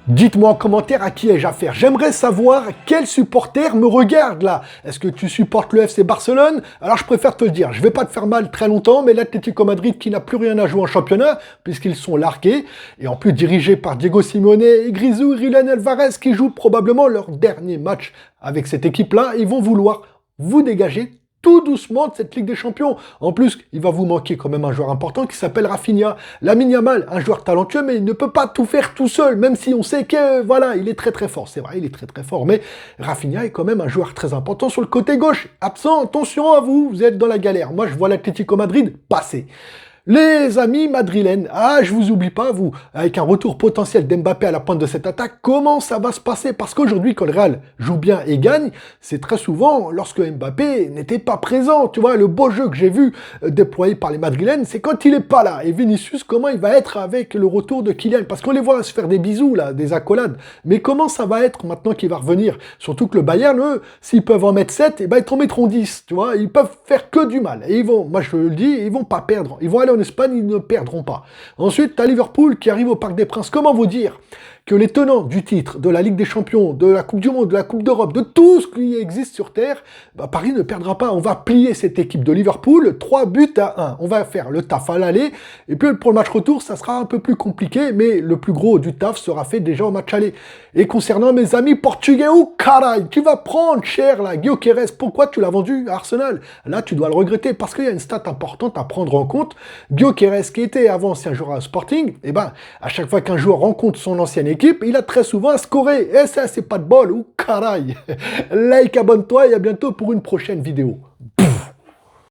Dites-moi en commentaire à qui ai-je affaire. J'aimerais savoir quel supporter me regarde là. Est-ce que tu supportes le FC Barcelone? Alors je préfère te le dire, je vais pas te faire mal très longtemps, mais l'Atlético Madrid qui n'a plus rien à jouer en championnat, puisqu'ils sont largués, et en plus dirigés par Diego Simeone et Grisou et Julián Álvarez qui jouent probablement leur dernier match avec cette équipe-là, ils vont vouloir vous dégager tout doucement de cette Ligue des Champions. En plus, il va vous manquer quand même un joueur important qui s'appelle Rafinha. Lamine Yamal, un joueur talentueux, mais il ne peut pas tout faire tout seul, même si on sait que, voilà, il est très très fort. C'est vrai, il est très très fort, mais Rafinha est quand même un joueur très important sur le côté gauche. Absent, attention à vous, vous êtes dans la galère. Moi, je vois l'Atlético Madrid passer. Les amis madrilènes, je vous oublie pas, vous, avec un retour potentiel d'Mbappé à la pointe de cette attaque, comment ça va se passer? Parce qu'aujourd'hui, quand le Real joue bien et gagne, c'est très souvent lorsque Mbappé n'était pas présent. Tu vois, le beau jeu que j'ai vu déployé par les madrilènes, c'est quand il est pas là. Et Vinicius, comment il va être avec le retour de Kylian? Parce qu'on les voit se faire des bisous, là, des accolades. Mais comment ça va être maintenant qu'il va revenir? Surtout que le Bayern, eux, s'ils peuvent en mettre 7, ils en mettront 10. Tu vois, ils peuvent faire que du mal. Et ils vont, moi je le dis, ils vont pas perdre. Ils vont aller en Espagne, ils ne perdront pas. Ensuite, tu as Liverpool qui arrive au Parc des Princes. Comment vous dire que les tenants du titre, de la Ligue des Champions, de la Coupe du Monde, de la Coupe d'Europe, de tout ce qui existe sur Terre, Paris ne perdra pas. On va plier cette équipe de Liverpool 3-1. On va faire le taf à l'aller. Et puis pour le match retour, ça sera un peu plus compliqué, mais le plus gros du taf sera fait déjà au match aller. Et concernant mes amis portugais, oh caray, tu vas prendre cher là, Gyökeres. Pourquoi tu l'as vendu à Arsenal? Là, tu dois le regretter parce qu'il y a une stat importante à prendre en compte. Gyökeres, qui était avant ancien joueur à Sporting, à chaque fois qu'un joueur rencontre son ancienne équipe, il a très souvent à scorer. Et ça, c'est pas de bol. Ou caray. Like, abonne-toi et à bientôt pour une prochaine vidéo.